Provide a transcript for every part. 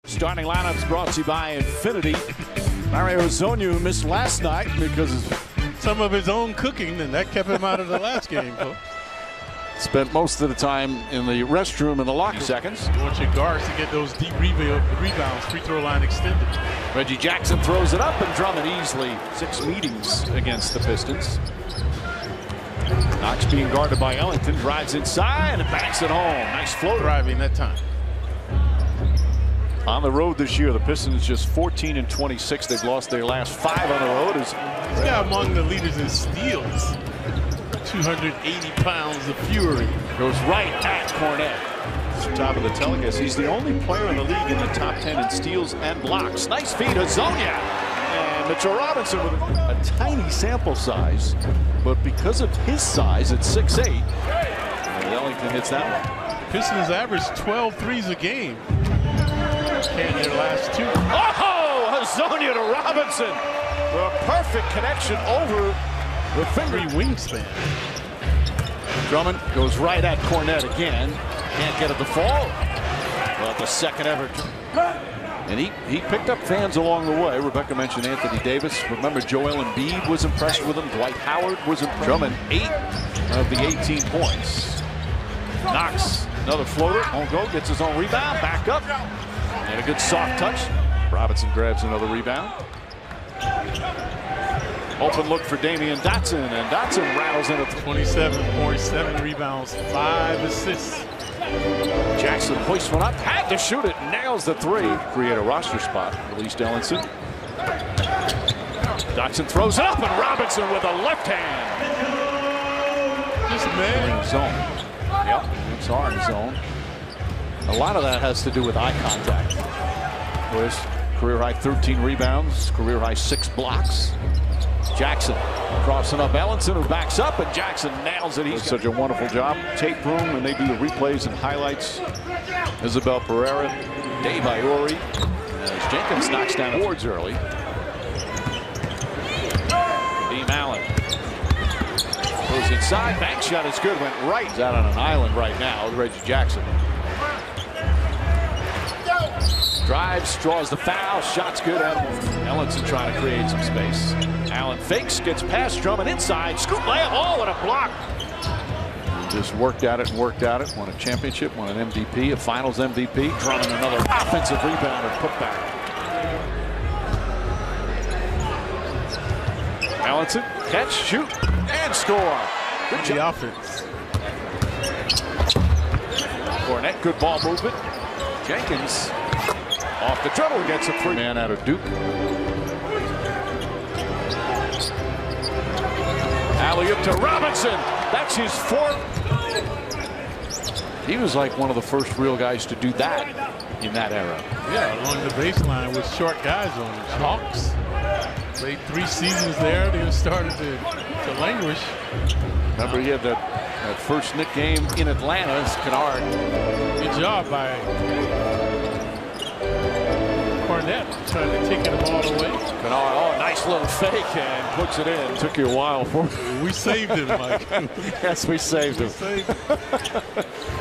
Starting lineups brought to you by Infinity. Mario Hezonja missed last night because of some of his own cooking, and that kept him out of the last game, folks. Spent most of the time in the restroom in the locker. Seconds. You want your guards to get those deep rebounds, free throw line extended. Reggie Jackson throws it up, and Drummond easily 6 meetings against the Pistons. Knox being guarded by Ellington, drives inside and banks it home. Nice floater. Driving that time. On the road this year, the Pistons just 14-26. They've lost their last 5 on the road. He's got among the leaders in steals. 280 pounds of fury. Goes right at Cornet. It's the top of the telecast. He's the only player in the league in the top 10 in steals and blocks. Nice feed, Hezonja. And Mitchell Robinson with a tiny sample size. But because of his size at 6'8", Ellington hits that one. Pistons average 12 threes a game. And their last 2. Oh! Hezonja to Robinson. A perfect connection over the finger. Wingspan. Drummond goes right at Cornet again. Can't get it to fall. Well, the second ever. And he picked up fans along the way. Rebecca mentioned Anthony Davis. Remember, Joel Embiid was impressed with him. Dwight Howard was impressed. Drummond 8 of the 18 points. Knox, another floater. Won't go. Gets his own rebound. Back up. And a good soft touch. Robinson grabs another rebound. Open look for Damian Dotson, and Dotson rattles in at 27.7 rebounds, 5 assists. Jackson hoists one up, had to shoot it, nails the 3. Create a roster spot. Released Ellington. Dotson throws it up, and Robinson with a left hand. This man. Zone. Yep, it's hard zone. A lot of that has to do with eye contact. Whereas career high 13 rebounds, career high 6 blocks. Jackson crossing up Ellington, who backs up, and Jackson nails it. He's such a wonderful job. Tape room, and they do the replays and highlights. Isabel Pereira, Dave Iori, as Jenkins knocks down boards early. Dean Allen goes inside. Bank shot is good. Went right. He's out on an island right now with Reggie Jackson. Drives, draws the foul, shot's good. Ellington trying to create some space. Allen fakes, gets past Drummond inside, scoop layup, oh, what a block. Just worked at it and worked at it. Won a championship, won an MVP, a finals MVP. Drummond another offensive rebound and putback. Ellington, catch, shoot, and score. Good job. Offense. Cornet, good ball movement. Jenkins off the dribble, gets a 3-man out of Duke. Alley-oop to Robinson. That's his 4th. He was like one of the first real guys to do that in that era. Yeah, along the baseline with short guys on it. Hawks played 3 seasons there. They started to languish. Remember, he had that first Knicks game in Atlanta. It's Kennard. Good job by Cornet, trying to take it all away. Kennard, oh, nice little fake, and puts it in. Took you a while for we saved him, Mike. Yes, we saved him.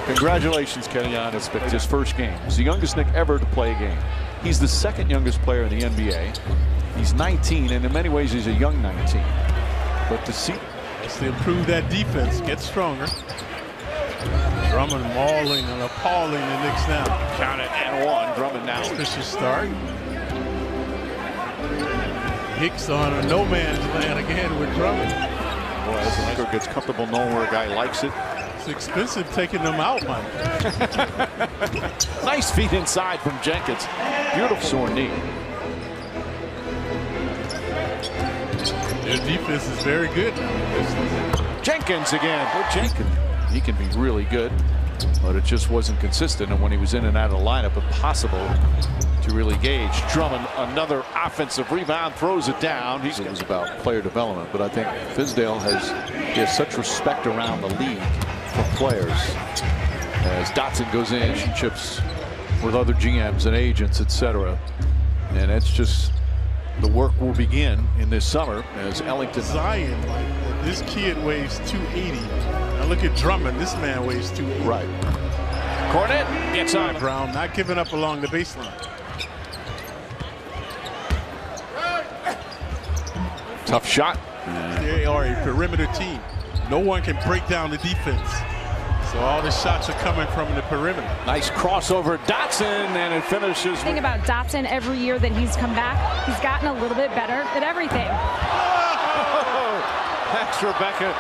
Congratulations, Kenny, on his first game. He's the youngest Knick ever to play a game. He's the 2nd youngest player in the NBA. He's 19, and in many ways, he's a young 19. But to see, as they improve that defense, get stronger. Drummond mauling and appalling the Knicks now. Count it and 1. Drummond now. Suspicious start. Hicks on a no man's land again with Drummond. Boy, as the Knicker gets comfortable knowing where a guy likes it. It's expensive taking them out, Mike. Nice feet inside from Jenkins. Beautiful sore knee. Their defense is very good. Jenkins again. Well, Jenkins, he can be really good, but it just wasn't consistent. And when he was in and out of the lineup, impossible to really gauge. Drummond, another offensive rebound, throws it down. It was about player development, but I think Fizdale has such respect around the league for players. As Dotson goes in, relationships with other GMs and agents, etc. And it's just the work will begin in this summer as Ellington. Zion, like, this kid weighs 280. Now look at Drummond. This man weighs 280. Right. Cornet gets on. Brown not giving up along the baseline. Tough shot. They are a perimeter team. No one can break down the defense. So all the shots are coming from the perimeter. Nice crossover, Dotson, and it finishes. The thing about Dotson, every year that he's come back, he's gotten a little bit better at everything. Oh, that's Rebecca.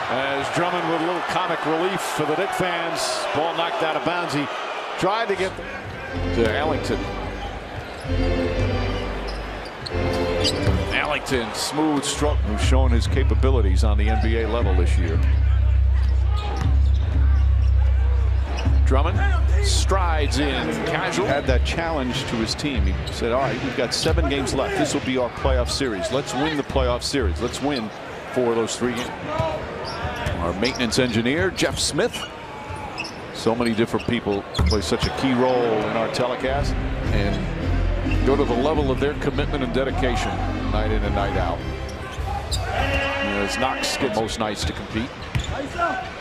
As Drummond with a little comic relief for the Knicks fans. Ball knocked out of bounds. He tried to get to Ellington. Ellington, smooth stroke, who's shown his capabilities on the NBA level this year. Drummond strides in, casual. Had that challenge to his team. He said, all right, we've got 7 games left. This will be our playoff series. Let's win the playoff series. Let's win 4 of those 3 games. Our maintenance engineer, Jeff Smith. So many different people play such a key role in our telecast and go to the level of their commitment and dedication night in and night out. As Knox get most nights to compete.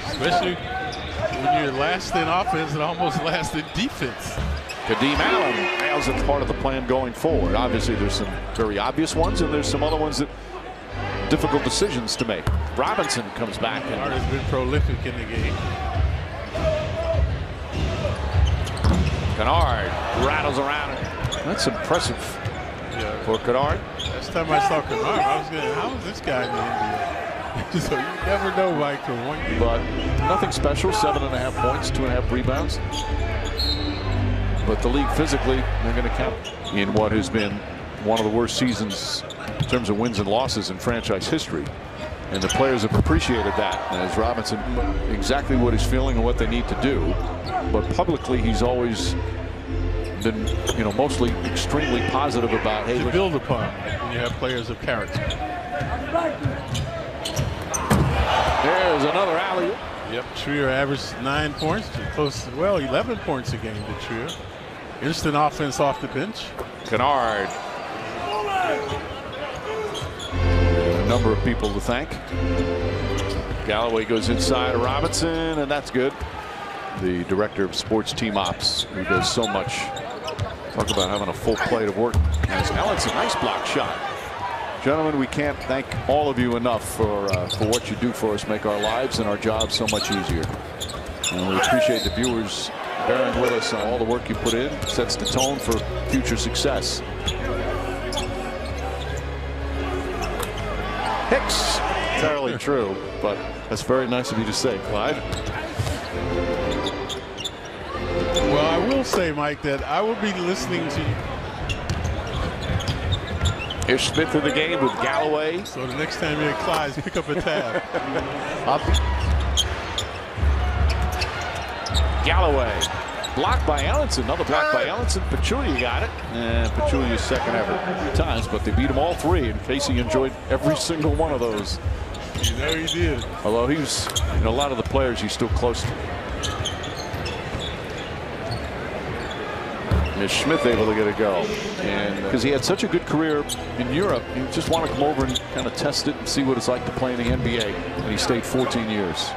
Especially when you're last in offense and almost last in defense. Kadeem Allen nails it, part of the plan going forward. Obviously, there's some very obvious ones, and there's some other ones that difficult decisions to make. Robinson comes back. Hart has been prolific in the game. Kennard rattles around. That's impressive for Kennard. Last time I saw Kennard, I was going, how is this guy in the NBA? So you never know, Mike, for one game. But nothing special, 7.5 points, 2.5 rebounds. But the league physically, they're going to count in what has been one of the worst seasons in terms of wins and losses in franchise history. And the players have appreciated that, as Robinson exactly what he's feeling and what they need to do. But publicly, he's always been, mostly extremely positive about, hey, to build upon when you have players of character. There's another alley. Yep, Trier averaged 9 points, close to, 11 points a game to Trier. Instant offense off the bench. Kennard. A number of people to thank. Galloway goes inside of Robinson, and that's good. The director of sports team ops, who does so much. Talk about having a full plate of work. As Ellington, nice block shot. Gentlemen, we can't thank all of you enough for what you do for us, make our lives and our jobs so much easier. And we appreciate the viewers bearing with us on all the work you put in. Sets the tone for future success. Hicks. Entirely true, but that's very nice of you to say, Clyde. Well, I will say, Mike, that I will be listening to you. Here's Smith in the game with Galloway. So the next time you're at Clyde's, pick up a tab. Galloway. Blocked by Ellington. Another block by Ellington. Pachulia got it. And Pachulia's second ever 3 times, but they beat him all 3. And Casey enjoyed every single one of those. You know he did. Although he's, a lot of the players he's still close to. Is Smith able to get a go? And because he had such a good career in Europe, he just wanted to come over and kind of test it and see what it's like to play in the NBA. And he stayed 14 years.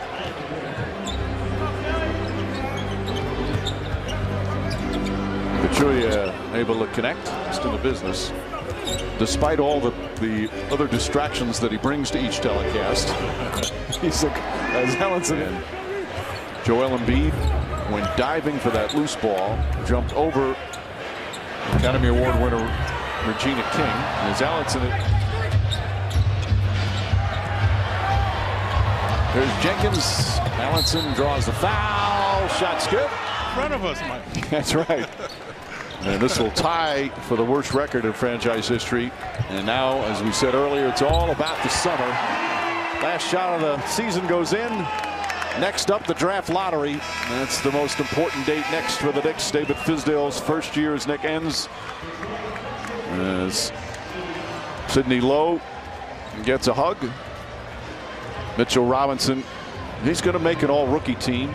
Pachulia able to connect, just in the business. Despite all the other distractions that he brings to each telecast, he's as Ellington. And Joel Embiid, when diving for that loose ball, jumped over Academy Award winner Regina King. And as Ellington, there's Jenkins. Ellington draws the foul. Shot's good. In front of us, Mike. That's right. And this will tie for the worst record in franchise history. And now, as we said earlier, it's all about the summer. Last shot of the season goes in. Next up, the draft lottery. That's the most important date next for the Knicks. David Fizdale's first year as Knick ends. As Sidney Lowe gets a hug. Mitchell Robinson, he's going to make an all-rookie team.